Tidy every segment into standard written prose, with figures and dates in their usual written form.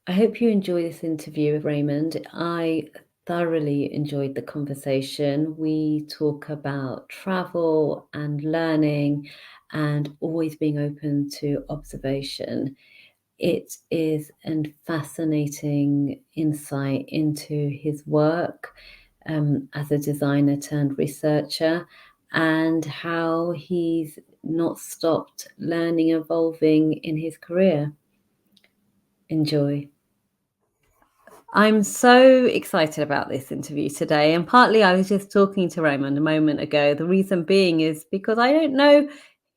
I hope you enjoy this interview with Raymond. I thoroughly enjoyed the conversation. We talk about travel and learning and always being open to observation. It is a fascinating insight into his work as a designer turned researcher and how he's not stopped learning, evolving in his career. Enjoy. I'm so excited about this interview today. And partly I was just talking to Raymond a moment ago. The reason being is because I don't know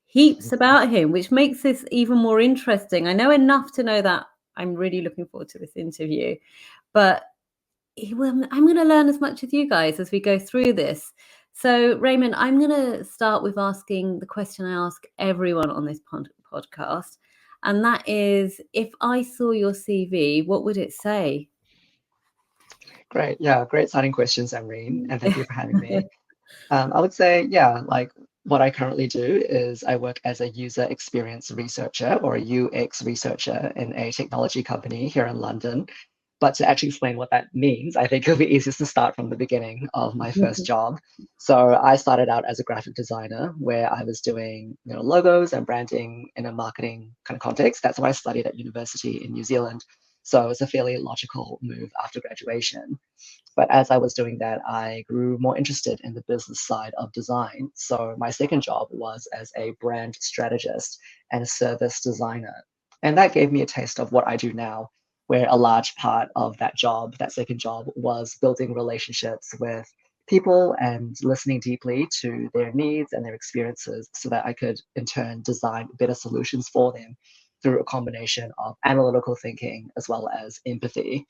heaps about him, which makes this even more interesting. I know enough to know that I'm really looking forward to this interview. But I'm going to learn as much as you guys as we go through this. So, Raymond, I'm going to start with asking the question I ask everyone on this podcast. And that is, if I saw your CV, what would it say? Great. Yeah, great starting questions, Amreen, and thank you for having me. I would say, yeah, like what I currently do is I work as a user experience researcher or a UX researcher in a technology company here in London. But to actually explain what that means, I think it'll be easiest to start from the beginning of my first job. So I started out as a graphic designer where I was doing, logos and branding in a marketing kind of context. That's what I studied at university in New Zealand. So it's a fairly logical move after graduation. But as I was doing that, I grew more interested in the business side of design. So my second job was as a brand strategist and service designer. And that gave me a taste of what I do now, where a large part of that job, that second job, was building relationships with people and listening deeply to their needs and their experiences so that I could, in turn, design better solutions for them through a combination of analytical thinking as well as empathy.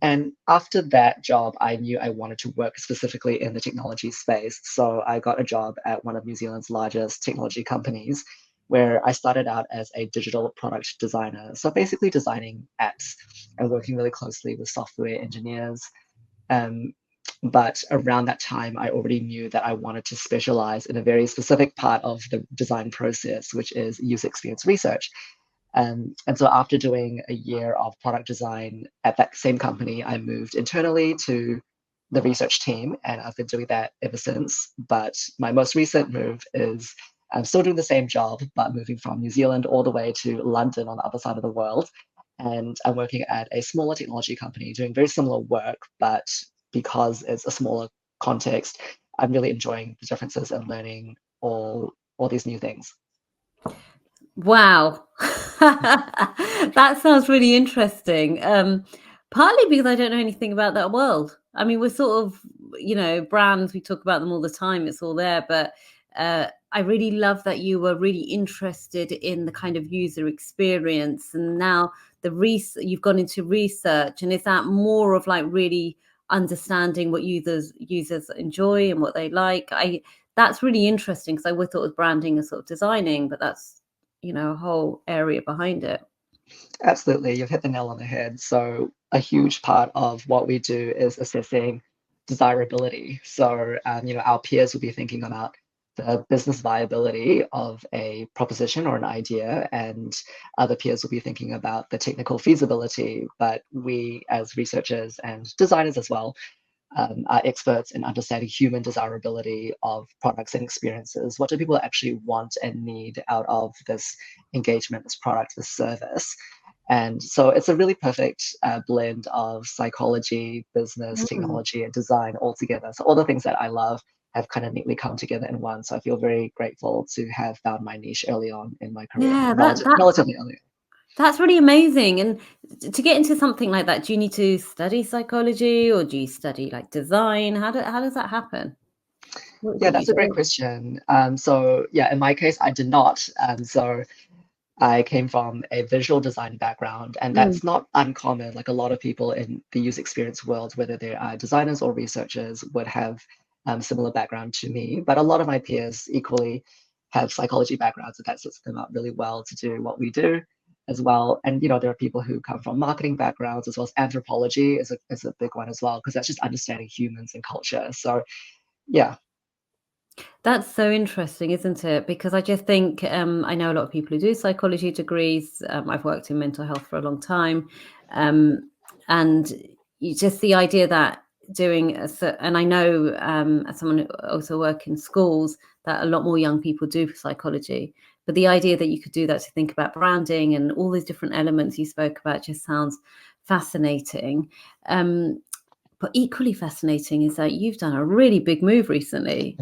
And after that job, I knew I wanted to work specifically in the technology space. So I got a job at one of New Zealand's largest technology companies, where I started out as a digital product designer. So basically designing apps and working really closely with software engineers. Um, but around that time, I already knew that I wanted to specialize in a very specific part of the design process, which is user experience research. And so after doing a year of product design at that same company, I moved internally to the research team, and I've been doing that ever since. But my most recent move is I'm still doing the same job, but moving from New Zealand all the way to London on the other side of the world. And I'm working at a smaller technology company doing very similar work, but because it's a smaller context, I'm really enjoying the differences and learning all these new things. Wow. That sounds really interesting. Partly because I don't know anything about that world. I mean, we're sort of, brands, we talk about them all the time, it's all there. But I really love that you were really interested in the kind of user experience. And now you've gone into research. And is that more of like really understanding what users enjoy and what they like? That's really interesting because I would thought it was branding and sort of designing, but that's a whole area behind it. Absolutely, you've hit the nail on the head. So, a huge part of what we do is assessing desirability. So, our peers will be thinking about the business viability of a proposition or an idea, and other peers will be thinking about the technical feasibility. But we, as researchers and designers as well, are experts in understanding human desirability of products and experiences. What do people actually want and need out of this engagement, this product, this service? And so it's a really perfect blend of psychology, business, Mm. technology, and design all together. So all the things that I love have kind of neatly come together in one. So I feel very grateful to have found my niche early on in my career, Yeah, that relatively early. that's really amazing. And to get into something like that, do you need to study psychology or do you study like design? How does that happen? What Yeah, got you that's a great going? question. So yeah, in my case, I did not. So I came from a visual design background, and Mm, that's not uncommon. Like a lot of people in the user experience world, whether they are designers or researchers, would have similar background to me. But a lot of my peers equally have psychology backgrounds, and that sets them up really well to do what we do as well. And there are people who come from marketing backgrounds as well as anthropology is a big one as well, because that's just understanding humans and culture. So yeah. That's so interesting, isn't it? Because I just think I know a lot of people who do psychology degrees. I've worked in mental health for a long time, and just the idea that doing and I know as someone who also work in schools that a lot more young people do psychology. But the idea that you could do that to think about branding and all these different elements you spoke about just sounds fascinating. But equally fascinating is that you've done a really big move recently.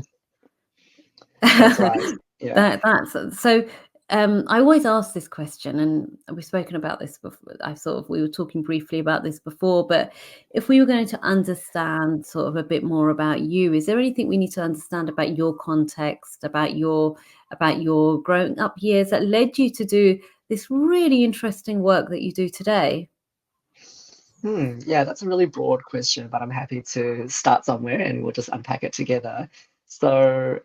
That's right. Yeah. That's so. I always ask this question, and we've spoken about this before. We were talking briefly about this before, but if we were going to understand sort of a bit more about you, is there anything we need to understand about your context, about your growing up years that led you to do this really interesting work that you do today? Yeah, that's a really broad question, but I'm happy to start somewhere and we'll just unpack it together. So,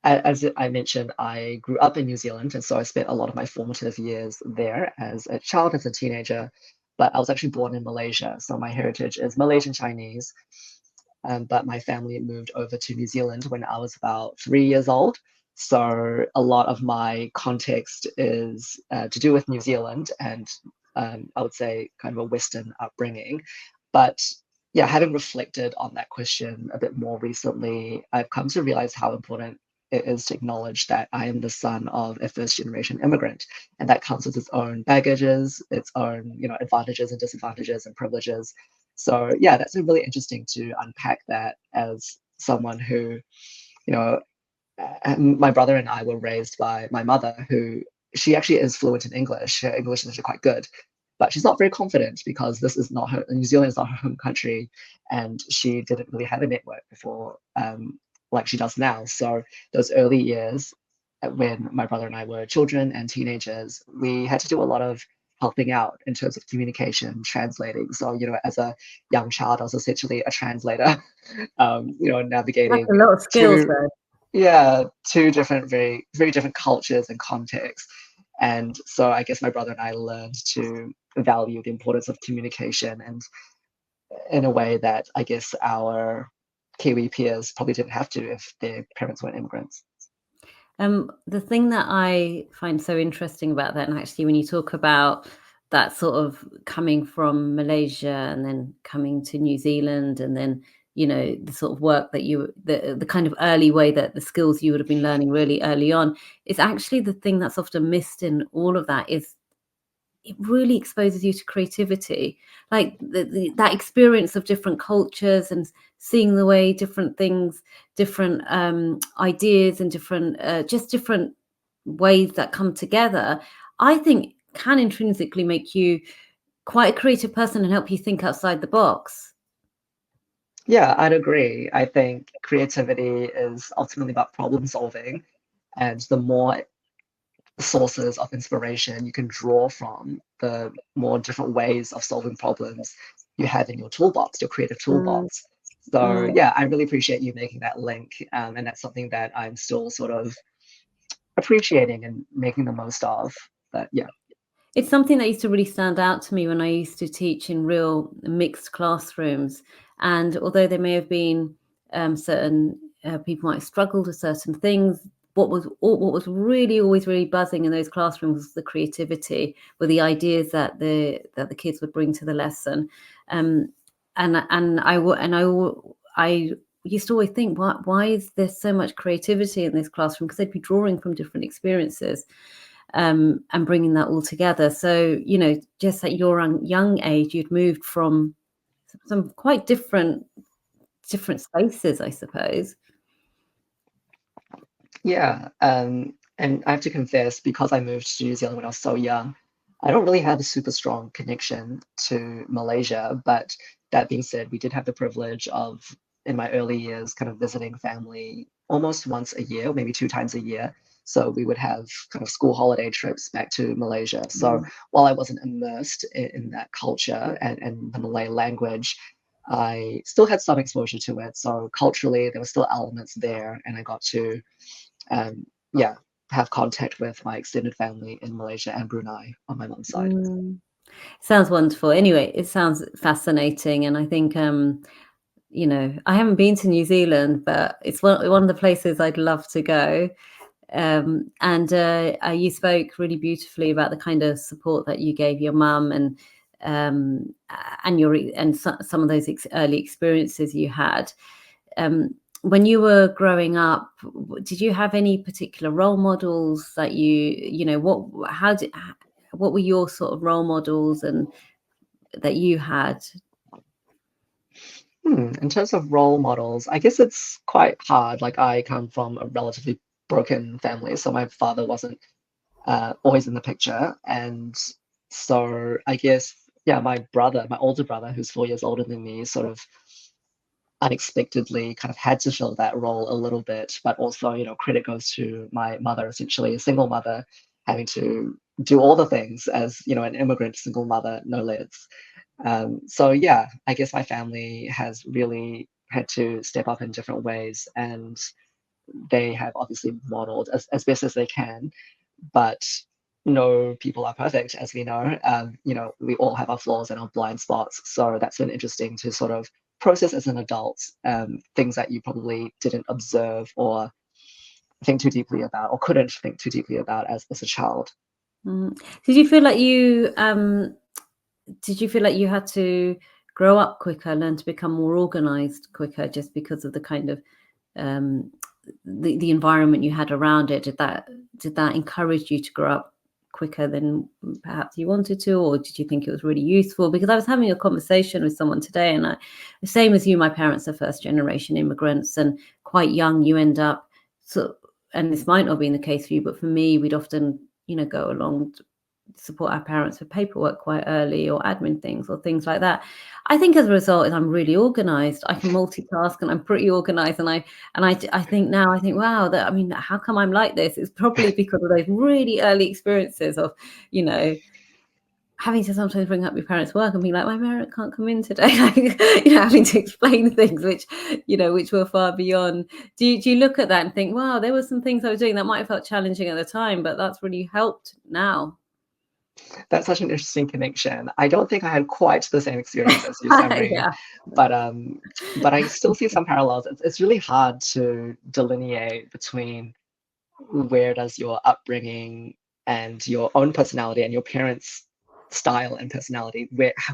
as I mentioned, I grew up in New Zealand, and so I spent a lot of my formative years there as a child, as a teenager. But I was actually born in Malaysia, so my heritage is Malaysian Chinese. But my family moved over to New Zealand when I was about 3 years old. So a lot of my context is to do with New Zealand and I would say kind of a Western upbringing. But yeah, having reflected on that question a bit more recently, I've come to realize how important it is to acknowledge that I am the son of a first generation immigrant. And that comes with its own baggages, its own, advantages and disadvantages and privileges. So yeah, that's been really interesting to unpack that as someone who, you know, my brother and I were raised by my mother, who she actually is fluent in English. Her English is actually quite good, but she's not very confident because this is not her. New Zealand is not her home country, and she didn't really have a network before, like she does now. So those early years, when my brother and I were children and teenagers, we had to do a lot of helping out in terms of communication, translating. So as a young child, I was essentially a translator, That's a navigating lot of skills, two though. yeah, two different, very, very different cultures and contexts. And so I guess my brother and I learned to value the importance of communication and in a way that I guess our Kiwi peers probably didn't have to if their parents weren't immigrants. The thing that I find so interesting about that, and actually when you talk about that sort of coming from Malaysia and then coming to New Zealand, and then the sort of work that the kind of early way that the skills you would have been learning really early on, is actually the thing that's often missed in all of that is it really exposes you to creativity, like that experience of different cultures and seeing the way different things, different ideas and different just different ways that come together, I think can intrinsically make you quite a creative person and help you think outside the box. Yeah, I'd agree. I think creativity is ultimately about problem solving, and the more sources of inspiration you can draw from, the more different ways of solving problems you have in your toolbox, your creative Mm, toolbox. So mm. yeah, I really appreciate you making that link, and that's something that I'm still sort of appreciating and making the most of. But yeah, It's something that used to really stand out to me when I used to teach in real mixed classrooms. And although there may have been certain people might have struggled with certain things, what was really always really buzzing in those classrooms was the creativity, were the ideas that the kids would bring to the lesson. Um, and I used to always think, why is there so much creativity in this classroom? Because they'd be drawing from different experiences and bringing that all together. So, just at your young age, you'd moved from some quite different spaces, I suppose. yeah. And I have to confess, because I moved to New Zealand when I was so young, I don't really have a super strong connection to Malaysia. But that being said, we did have the privilege of, in my early years, kind of visiting family almost once a year, maybe two times a year. So we would have kind of school holiday trips back to Malaysia. So Mm. while I wasn't immersed in that culture and the Malay language, I still had some exposure to it. So culturally, there were still elements there, and I got to yeah, have contact with my extended family in Malaysia and Brunei on my mum's side. Mm. Sounds wonderful. Anyway, it sounds fascinating, and I think I haven't been to New Zealand, but it's one of the places I'd love to go. And you spoke really beautifully about the kind of support that you gave your mum, um, some of those early experiences you had. When you were growing up, did you have any particular role models that what were your sort of role models and that you had? In terms of role models, I guess it's quite hard. Like I come from a relatively broken family, so my father wasn't always in the picture, and so I guess yeah, my older brother, who's 4 years older than me, sort of unexpectedly kind of had to fill that role a little bit, but also, credit goes to my mother, essentially a single mother, having to do all the things as, an immigrant single mother, no less. So yeah, I guess my family has really had to step up in different ways, and they have obviously modeled as best as they can, but no people are perfect, as we know. We all have our flaws and our blind spots. So that's been interesting to sort of process as an adult, things that you probably didn't observe or think too deeply about, or couldn't think too deeply about as a child. Mm. Did you feel like you had to grow up quicker, learn to become more organized quicker, just because of the kind of um, the environment you had around it? Did that encourage you to grow up quicker than perhaps you wanted to, or did you think it was really useful? Because I was having a conversation with someone today, and the same as you, my parents are first generation immigrants, and quite young you end up so. And this might not be the case for you, but for me, we'd often go along support our parents with paperwork quite early, or admin things or things like that. I think as a result is I'm really organized. I can multitask and I'm pretty organized. And I think now, I think, wow, how come I'm like this? It's probably because of those really early experiences of, you know, having to sometimes bring up your parents' work and be like, my parent can't come in today. Like, having to explain things which were far beyond. Do you look at that and think, wow, there were some things I was doing that might have felt challenging at the time, but that's really helped now? That's such an interesting connection. I don't think I had quite the same experience as you, Samreen, Yeah. but I still see some parallels. It's really hard to delineate between where does your upbringing and your own personality and your parents' style and personality,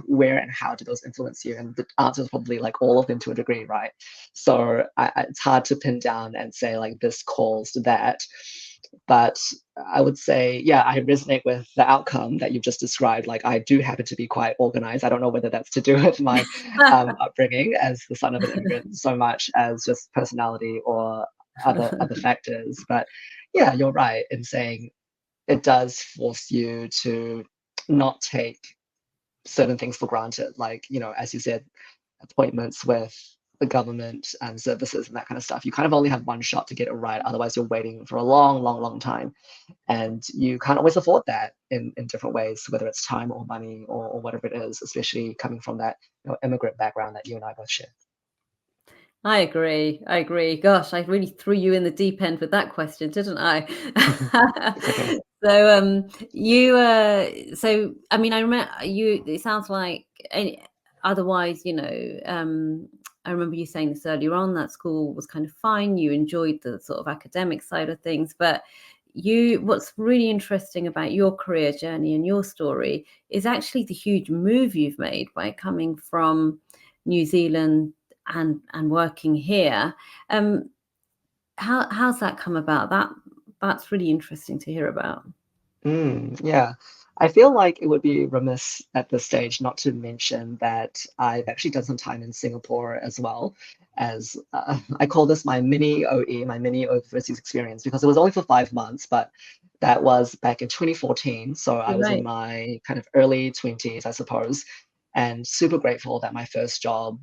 where and how do those influence you? And the answer is probably like all of them to a degree, right? So it's hard to pin down and say like this caused that. But I would say, yeah, I resonate with the outcome that you've just described. Like, I do happen to be quite organized. I don't know whether that's to do with my upbringing as the son of an immigrant so much as just personality or other factors. But yeah, you're right in saying it does force you to not take certain things for granted. Like, as you said, appointments with the government and services and that kind of stuff. You kind of only have one shot to get it right. Otherwise, you're waiting for a long, long, long time. And you can't always afford that in different ways, whether it's time or money or whatever it is, especially coming from that immigrant background that you and I both share. I agree. I agree. Gosh, I really threw you in the deep end with that question, didn't I? It's okay. So, I mean, I remember you. It sounds like otherwise, I remember you saying this earlier on that school was kind of fine. You enjoyed the sort of academic side of things, but what's really interesting about your career journey and your story is actually the huge move you've made by coming from New Zealand and working here. Um, how's that come about? That's really interesting to hear about. Yeah. I feel like it would be remiss at this stage not to mention that I've actually done some time in Singapore as well, as I call this my mini OE, my mini overseas experience, because it was only for 5 months, but that was back in 2014. So I You're was in right. my kind of early 20s, I suppose, and super grateful that my first job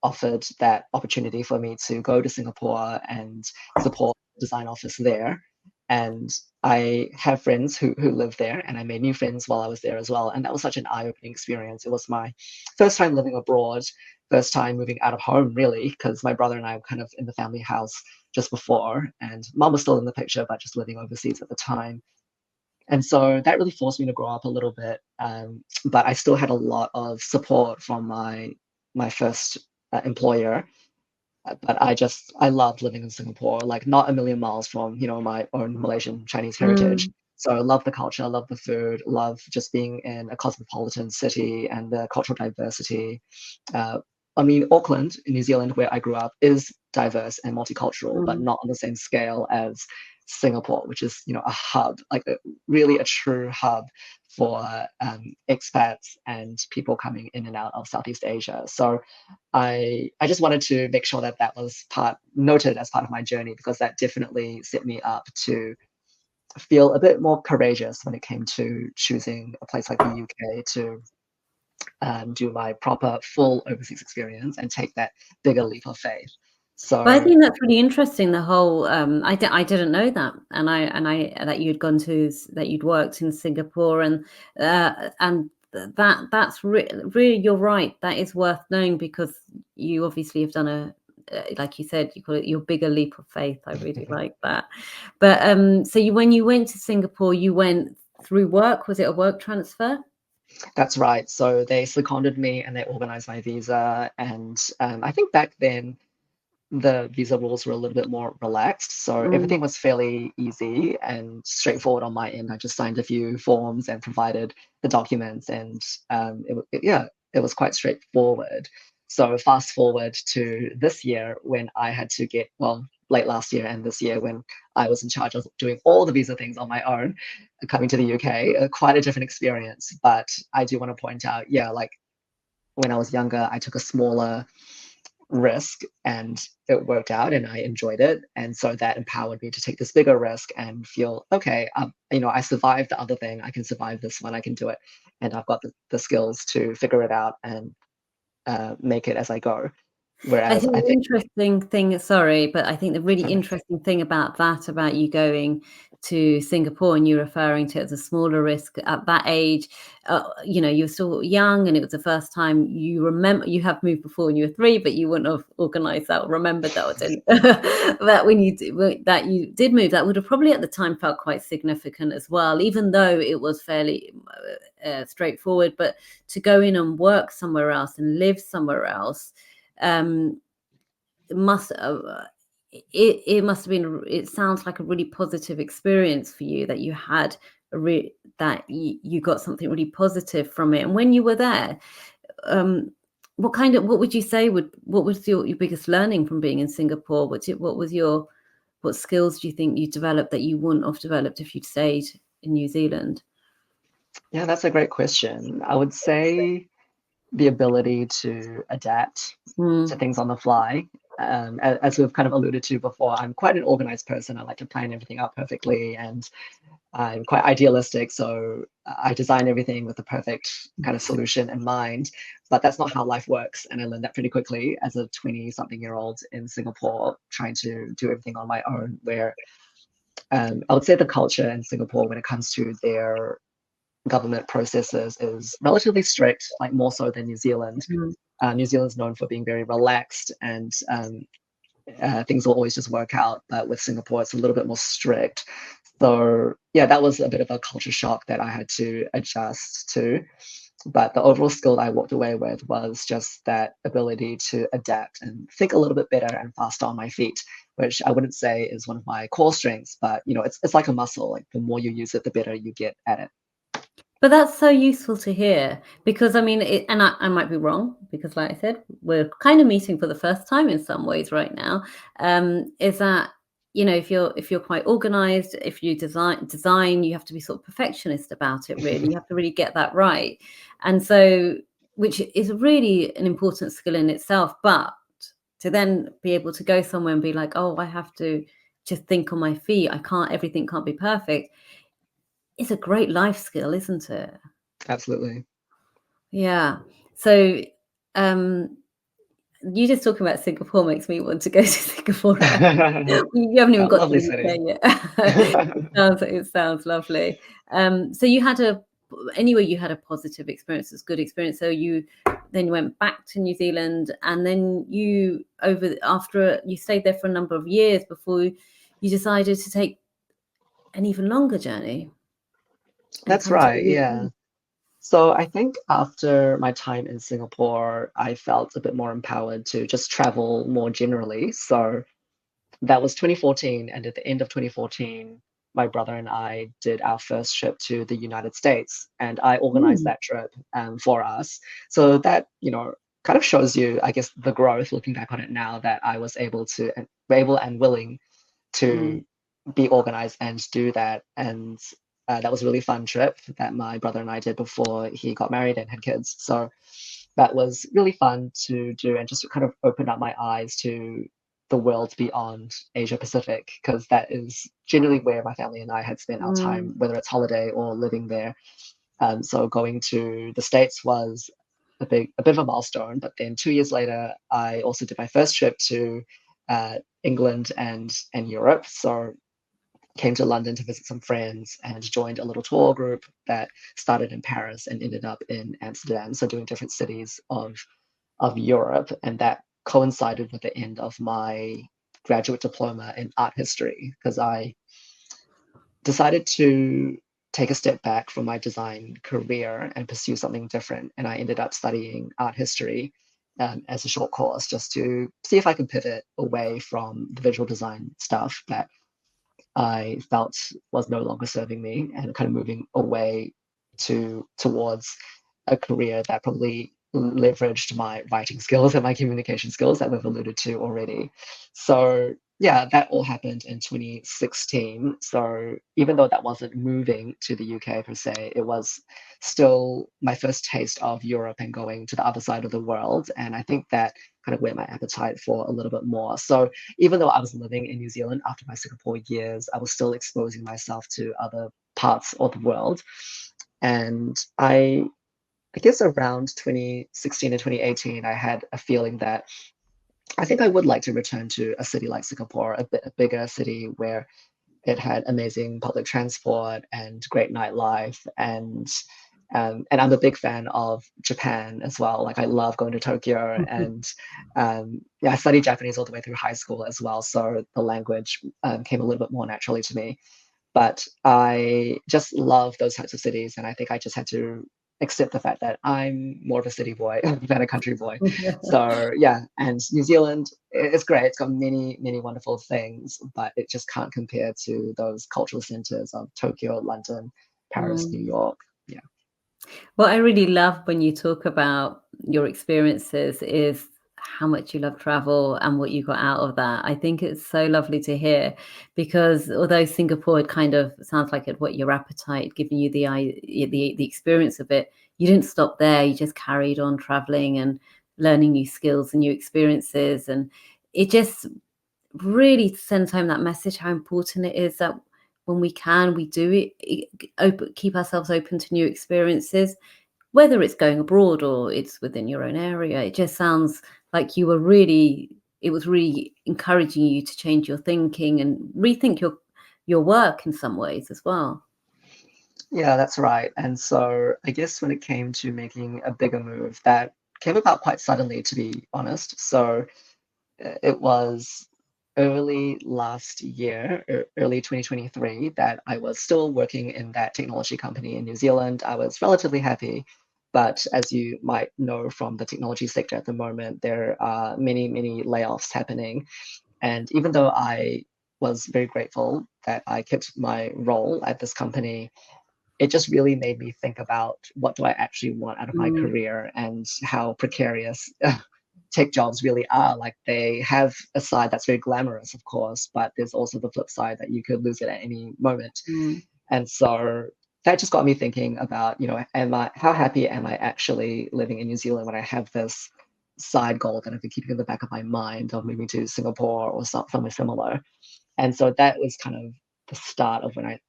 offered that opportunity for me to go to Singapore and support the design office there. And I have friends who live there, and I made new friends while I was there as well. And that was such an eye-opening experience. It was my first time living abroad, first time moving out of home, really, because my brother and I were kind of in the family house just before, and mom was still in the picture, but just living overseas at the time. And so that really forced me to grow up a little bit. But I still had a lot of support from my first employer. But I loved living in Singapore, like not a million miles from, my own Malaysian Chinese heritage. Mm, So I love the culture, love the food, love just being in a cosmopolitan city and the cultural diversity. Uh, I mean, Auckland, in New Zealand, where I grew up, is diverse and multicultural, but mm. not on the same scale as Singapore, which is, a hub, like really a true hub for expats and people coming in and out of Southeast Asia. So I just wanted to make sure that that was noted as part of my journey, because that definitely set me up to feel a bit more courageous when it came to choosing a place like the UK to do my proper full overseas experience and take that bigger leap of faith. But I So think that's really interesting. The whole I didn't know that, and I that you'd gone to that you'd worked in Singapore, and that's really you're right. That is worth knowing because you obviously have done like you said, you call it your bigger leap of faith. I really like that. But so when you went to Singapore, you went through work. Was it a work transfer? that's right. So they seconded me and they organized my visa. And I think back then, the visa rules were a little bit more relaxed. So Mm. everything was fairly easy and straightforward on my end. I just signed a few forms and provided the documents, and yeah, it was quite straightforward. So fast forward to this year when I had to well, late last year and this year when I was in charge of doing all the visa things on my own, coming to the UK, quite a different experience. But I do want to point out, yeah, like when I was younger, I took a smaller risk and it worked out and I enjoyed it. And so that empowered me to take this bigger risk and feel, okay, I survived the other thing. I can survive this one. I can do it. And I've got the skills to figure it out and make it as I go. I Whereas think I the think interesting thing, sorry, but I think the really okay, interesting thing about that, about you going to Singapore and you referring to it as a smaller risk at that age, you're still young and it was the first time you remember, you have moved before when you were 3, but you wouldn't have organized that or remembered that was in, that that you did move, that would have probably at the time felt quite significant as well, even though it was fairly straightforward, but to go in and work somewhere else and live somewhere else, um, it must it must have been. It sounds like a really positive experience for you that you had that you got something really positive from it. And when you were there, um, what would you say what was your biggest learning from being in Singapore? What skills do you think you developed that you wouldn't have developed if you'd stayed in New Zealand? yeah, that's a great question. I would say the ability to adapt to Mm. things on the fly. As we've kind of alluded to before, I'm quite an organized person. I like to plan everything out perfectly, and I'm quite idealistic, so I design everything with the perfect kind of solution in mind. But that's not how life works, and I learned that pretty quickly as a 20-something-year-old in Singapore, trying to do everything on my own. Where I would say the culture in Singapore, when it comes to their government processes, is relatively strict, like more so than New Zealand. Mm. New Zealand's known for being very relaxed and things will always just work out. But with Singapore, it's a little bit more strict. So yeah, that was a bit of a culture shock that I had to adjust to. But the overall skill I walked away with was just that ability to adapt and think a little bit better and faster on my feet, which I wouldn't say is one of my core strengths, but it's like a muscle. Like the more you use it, the better you get at it. But that's so useful to hear because I mean, and I might be wrong because, like I said, we're kind of meeting for the first time in some ways right now. Is that if you're quite organized, if you design, you have to be sort of perfectionist about it. Really, you have to really get that right, and so which is really an important skill in itself. But to then be able to go somewhere and be like, oh, I have to just think on my feet. I can't. Everything can't be perfect. It's a great life skill, isn't it? Absolutely. Yeah. So, um, you just talking about Singapore makes me want to go to Singapore now. You haven't even got to Lovely the UK city. yet. It sounds lovely. So anyway, you had a positive experience, it's a good experience. So you went back to New Zealand, and then after you stayed there for a number of years before you decided to take an even longer journey and That's come to right. the Yeah. UK. So I think after my time in Singapore, I felt a bit more empowered to just travel more generally. So that was 2014, and at the end of 2014, my brother and I did our first trip to the United States, and I organized Mm, that trip for us. So that, kind of shows you, I guess, the growth looking back on it now that I was able and willing to mm, be organized and do that. And that was a really fun trip that my brother and I did before he got married and had kids. So that was really fun to do and just kind of opened up my eyes to the world beyond Asia Pacific, because that is generally where my family and I had spent our time, mm, whether it's holiday or living there. So going to the States was a bit of a milestone. But then 2 years later, I also did my first trip to England and Europe. So came to London to visit some friends and joined a little tour group that started in Paris and ended up in Amsterdam. So doing different cities of Europe, and that coincided with the end of my graduate diploma in art history because I decided to take a step back from my design career and pursue something different. And I ended up studying art history as a short course just to see if I could pivot away from the visual design stuff that I felt was no longer serving me and kind of moving away towards a career that probably leveraged my writing skills and my communication skills that we've alluded to already. So yeah, that all happened in 2016. So even though that wasn't moving to the UK per se, it was still my first taste of Europe and going to the other side of the world. And I think that kind of whet my appetite for a little bit more. So even though I was living in New Zealand after my Singapore years, I was still exposing myself to other parts of the world. And I guess around 2016 and 2018, I had a feeling that I think I would like to return to a city like Singapore, a bigger city where it had amazing public transport and great nightlife, and I'm a big fan of Japan as well. Like I love going to Tokyo, and yeah, I studied Japanese all the way through high school as well, so the language came a little bit more naturally to me. But I just love those types of cities, and I think I just had to accept the fact that I'm more of a city boy than a country boy. So yeah, and New Zealand is great. It's got many, many wonderful things, but it just can't compare to those cultural centers of Tokyo, London, Paris, New mm. York. Yeah. What I really love when you talk about your experiences is how much you love travel and what you got out of that. I think it's so lovely to hear because although Singapore had kind of sounds like it what your appetite, giving you the experience of it, you didn't stop there. You just carried on traveling and learning new skills and new experiences, and it just really sends home that message how important it is that when we can, we do keep ourselves open to new experiences, whether it's going abroad or it's within your own area. It just sounds like it was really encouraging you to change your thinking and rethink your work in some ways as well. Yeah, that's right. And so I guess when it came to making a bigger move, that came about quite suddenly, to be honest. So it was early last year, early 2023, that I was still working in that technology company in New Zealand. I was relatively happy, but as you might know from the technology sector at the moment, there are many, many layoffs happening. And even though I was very grateful that I kept my role at this company, it just really made me think about what do I actually want out of my Mm, career and how precarious tech jobs really are. Like they have a side that's very glamorous, of course, but there's also the flip side that you could lose it at any moment. mm, And so that just got me thinking about, how happy am I actually living in New Zealand when I have this side goal that I've been keeping in the back of my mind of moving to Singapore or somewhere similar. And so that was kind of the start of when I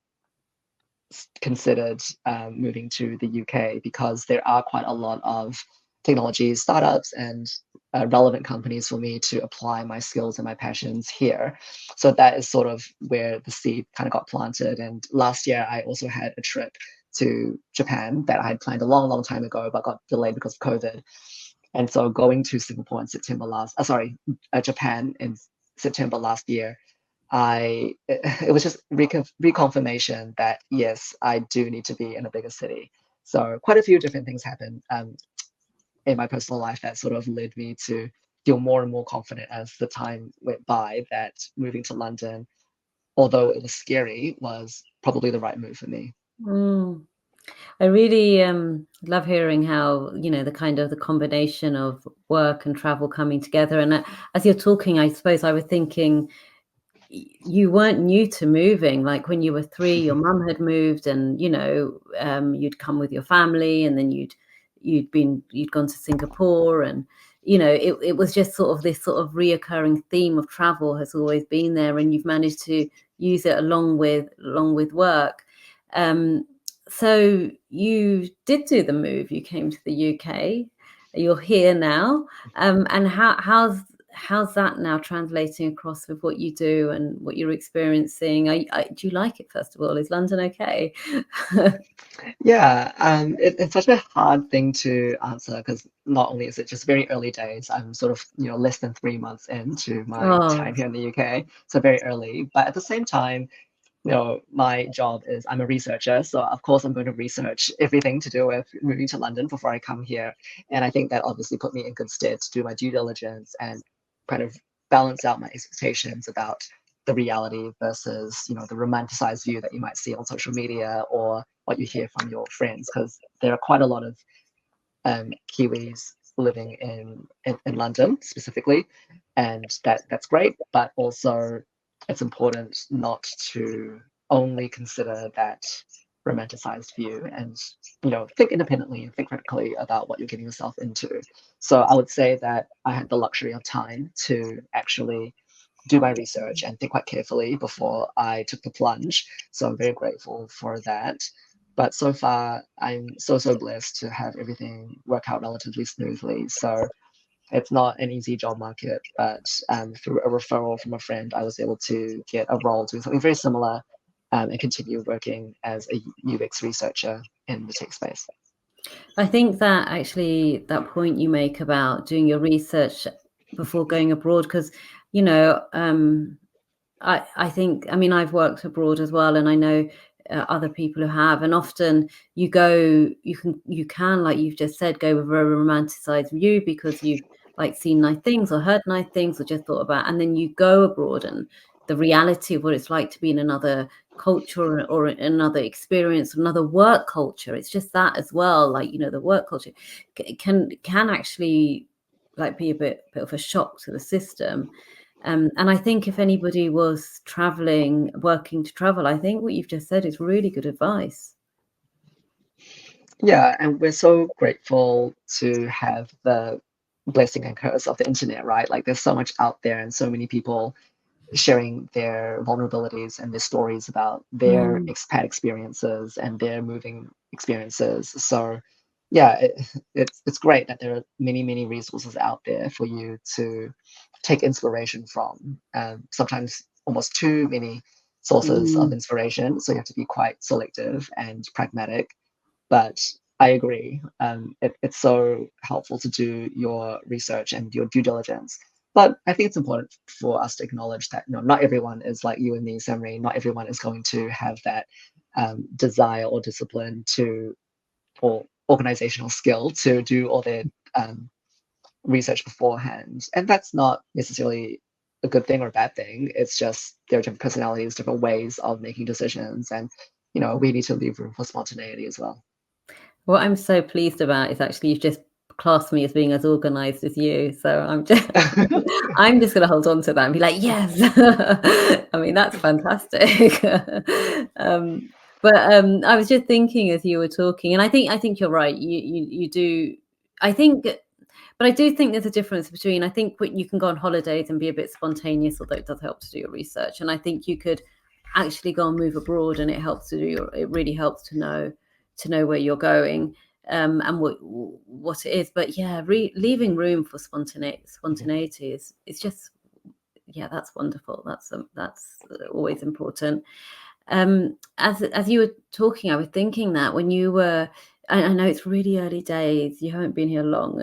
considered moving to the UK, because there are quite a lot of technology startups and relevant companies for me to apply my skills and my passions here. So that is sort of where the seed kind of got planted. And last year, I also had a trip to Japan that I had planned a long, long time ago, but got delayed because of COVID. And so going to Singapore in Japan in September last year, it was just reconfirmation that yes, I do need to be in a bigger city. So quite a few different things happened in my personal life that sort of led me to feel more and more confident as the time went by that moving to London, although it was scary, was probably the right move for me. Mm. I really love hearing how, the kind of the combination of work and travel coming together. And as you're talking, I suppose I was thinking you weren't new to moving. Like when you were 3, your mum had moved, and you'd come with your family, and then you'd gone to Singapore, and it was just sort of this sort of reoccurring theme of travel has always been there, and you've managed to use it along with work. So you did do the move. You came to the UK. You're here now, and how's that now translating across with what you do and what you're experiencing? Do you like it, first of all? Is London okay? Yeah, it's such a hard thing to answer because not only is it just very early days, I'm sort of, less than 3 months into my Oh, time here in the UK, so very early. But at the same time, my job is I'm a researcher, so of course I'm going to research everything to do with moving to London before I come here. And I think that obviously put me in good stead to do my due diligence and kind of balance out my expectations about the reality versus, the romanticized view that you might see on social media or what you hear from your friends, because there are quite a lot of Kiwis living in London specifically, and that's great. But also, it's important not to only consider that romanticized view, and think independently and think critically about what you're getting yourself into. So I would say that I had the luxury of time to actually do my research and think quite carefully before I took the plunge. So I'm very grateful for that. But so far, I'm so blessed to have everything work out relatively smoothly. So it's not an easy job market, but through a referral from a friend, I was able to get a role doing something very similar and continue working as a UX researcher in the tech space. I think that actually that point you make about doing your research before going abroad, because you know, I think, I mean, I've worked abroad as well, and I know other people who have, and often you can, like you've just said, go with a very romanticized view because you've like seen nice things or heard nice things or just thought about, and then you go abroad and the reality of what it's like to be in another culture or another experience, another work culture. It's just that as well. Like, the work culture can actually like be a bit of a shock to the system. And I think if anybody was traveling, working to travel, I think what you've just said is really good advice. Yeah, and we're so grateful to have the blessing and curse of the internet, right? Like there's so much out there and so many people sharing their vulnerabilities and their stories about their Mm, expat experiences and their moving experiences. So, yeah, it's great that there are many resources out there for you to take inspiration from. Sometimes almost too many sources of mm, inspiration, so you have to be quite selective and pragmatic. But I agree. It's so helpful to do your research and your due diligence. But I think it's important for us to acknowledge that not everyone is like you and me, Samri. Not everyone is going to have that desire or discipline to or organizational skill to do all their um, research beforehand. And that's not necessarily a good thing or a bad thing. It's just there are different personalities, different ways of making decisions, and we need to leave room for spontaneity as well. what I'm so pleased about is actually you've just classed me as being as organized as you. So I'm just I'm just gonna hold on to that and be like, yes. I mean, that's fantastic. um, but I was just thinking as you were talking, and I think you're right. You do. I think, but I do think there's a difference between. I think when you can go on holidays and be a bit spontaneous, although it does help to do your research. And I think you could actually go and move abroad, and it helps to do your. It really helps to know where you're going, and what it is. But yeah, leaving room for spontaneity is it's just, yeah, that's wonderful. That's always important. As you were talking, I was thinking that when you were, I know it's really early days, you haven't been here long,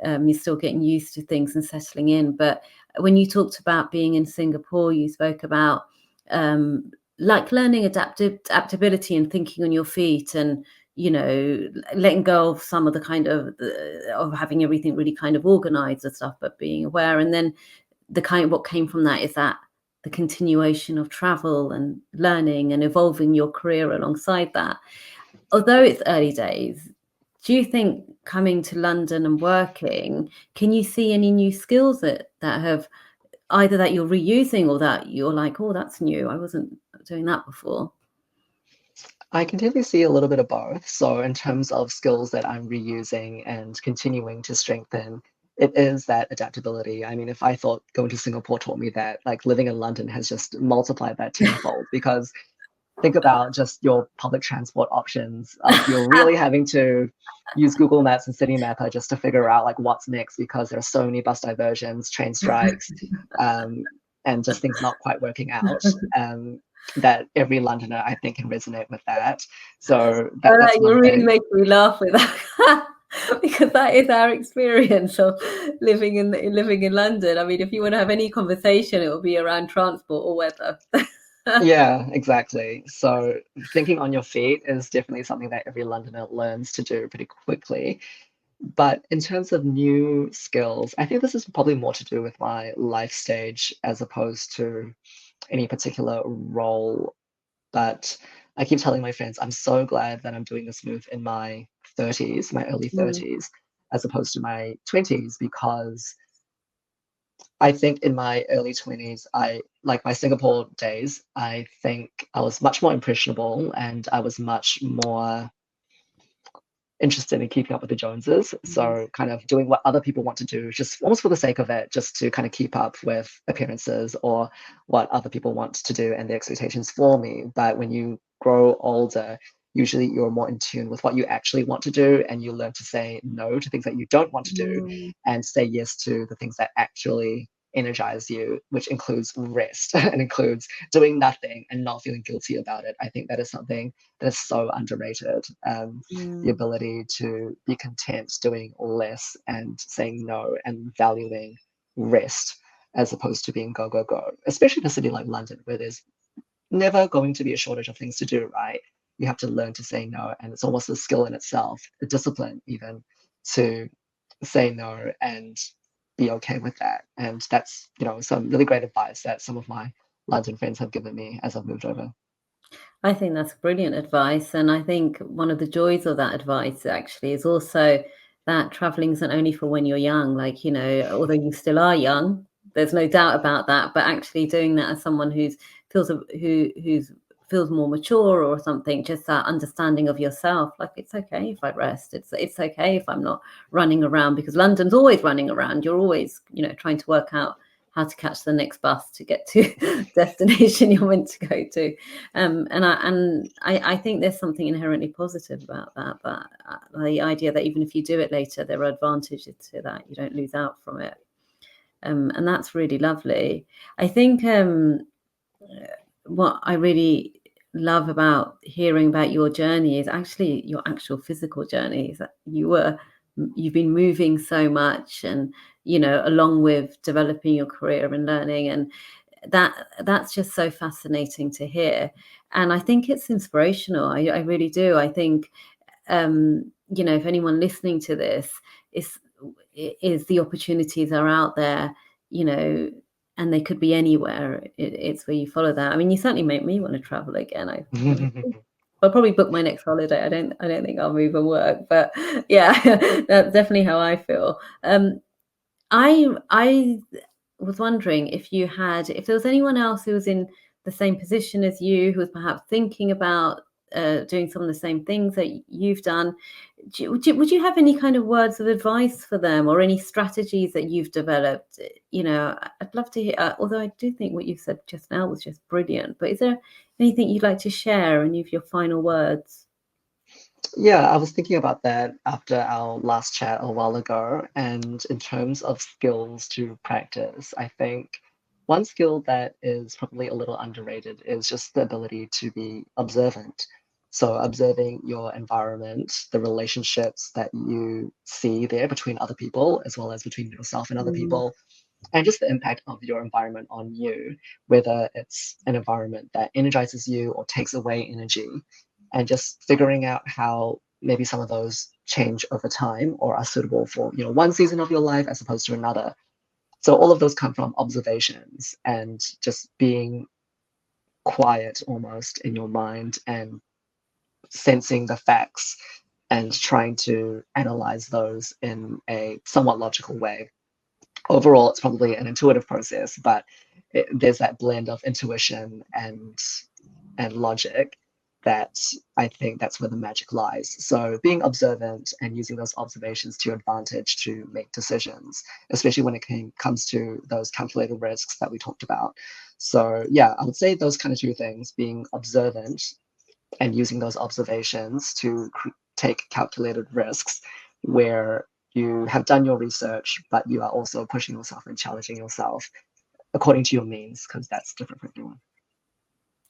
and you're still getting used to things and settling in. But when you talked about being in Singapore, you spoke about like learning adaptability and thinking on your feet, and letting go of some of the kind of having everything really kind of organized and stuff, but being aware. And then the kind of what came from that is that the continuation of travel and learning and evolving your career alongside that. Although it's early days, do you think coming to London and working, can you see any new skills that have either that you're reusing or that you're like, oh, that's new, I wasn't doing that before? I can definitely see a little bit of both. So in terms of skills that I'm reusing and continuing to strengthen, it is that adaptability. I mean, if I thought going to Singapore taught me that, like living in London has just multiplied that tenfold because think about just your public transport options. Like you're really having to use Google Maps and City Mapper just to figure out like what's next because there are so many bus diversions, train strikes, um, and just things not quite working out. That every Londoner I think can resonate with that. So Oh, that's one you're really thing. making me laugh with that. Because that is our experience of living in London. I mean, if you want to have any conversation, it will be around transport or weather. Yeah, exactly. So thinking on your feet is definitely something that every Londoner learns to do pretty quickly. But in terms of new skills, I think this is probably more to do with my life stage as opposed to any particular role. But I keep telling my friends, I'm so glad that I'm doing this move in my 30s, my early Mm, 30s, as opposed to my 20s, because I think in my early 20s, I like my Singapore days, I think I was much more impressionable and I was much more interested in keeping up with the Joneses. mm, So kind of doing what other people want to do, just almost for the sake of it, just to kind of keep up with appearances or what other people want to do and the expectations for me. But when you grow older, usually you're more in tune with what you actually want to do and you learn to say no to things that you don't want to do mm, and say yes to the things that actually energize you, which includes rest and includes doing nothing and not feeling guilty about it. I think that is something that is so underrated. The mm, ability to be content doing less and saying no and valuing rest as opposed to being go, go, go, especially in a city like London where there's never going to be a shortage of things to do, right? You have to learn to say no. And it's almost a skill in itself, a discipline even to say no and be okay with that. And that's, some really great advice that some of my London friends have given me as I've moved over. I think that's brilliant advice. And I think one of the joys of that advice actually is also that traveling isn't only for when you're young, like, although you still are young, there's no doubt about that. But actually doing that as someone who's feels more mature or something, just that understanding of yourself, like it's okay if I rest. It's okay if I'm not running around because London's always running around. You're always, trying to work out how to catch the next bus to get to destination you're meant to go to. And I think there's something inherently positive about that. But the idea that even if you do it later, there are advantages to that. You don't lose out from it, and that's really lovely. I think what I really love about hearing about your journey is actually your actual physical journey. Is that you've been moving so much, and along with developing your career and learning, and that's just so fascinating to hear. And I think it's inspirational. I really do. I think if anyone listening to this is is the opportunities are out there, you know, and they could be anywhere. It's where you follow that. I mean, you certainly make me want to travel again. I'll probably book my next holiday. I don't think I'll move and work, but yeah, that's definitely how I feel. I was wondering if there was anyone else who was in the same position as you, who was perhaps thinking about doing some of the same things that you've done. Would you have any kind of words of advice for them, or any strategies that you've developed? I'd love to hear. Although I do think what you said just now was just brilliant. But is there anything you'd like to share? Any of your final words? Yeah, I was thinking about that after our last chat a while ago. And in terms of skills to practice, I think one skill that is probably a little underrated is just the ability to be observant. So, observing your environment, the relationships that you see there between other people, as well as between yourself and other Mm, people, and just the impact of your environment on you, whether it's an environment that energizes you or takes away energy, and just figuring out how maybe some of those change over time or are suitable for, one season of your life as opposed to another. So all of those come from observations and just being quiet almost in your mind and sensing the facts and trying to analyze those in a somewhat logical way. Overall, it's probably an intuitive process, but there's that blend of intuition and logic that I think that's where the magic lies. So being observant and using those observations to your advantage to make decisions, especially when it comes to those calculated risks that we talked about. So yeah, I would say those kind of two things: being observant and using those observations to take calculated risks where you have done your research, but you are also pushing yourself and challenging yourself according to your means, because that's different for everyone.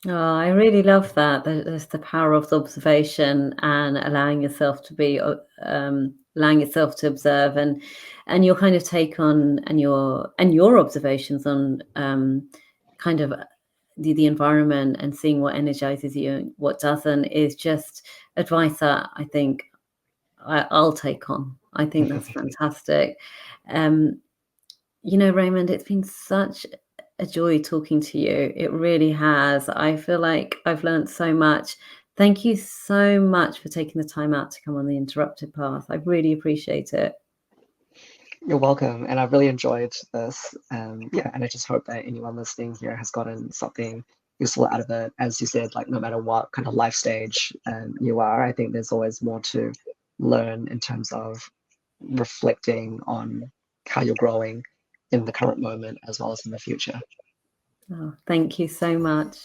Oh, I really love that. There's the power of the observation and allowing yourself to be, allowing yourself to observe, and your kind of take on and your observations on kind of the environment and seeing what energizes you and what doesn't is just advice that I think I'll take on. I think that's fantastic. Um, Raymond, it's been such a joy talking to you. It really has. I feel like I've learned so much. Thank you so much for taking the time out to come on the Interrupted Path. I really appreciate it. You're welcome, and I've really enjoyed this. Yeah, and I just hope that anyone listening here has gotten something useful out of it. As you said, like no matter what kind of life stage you are, I think there's always more to learn in terms of reflecting on how you're growing in the current moment as well as in the future. Oh, thank you so much.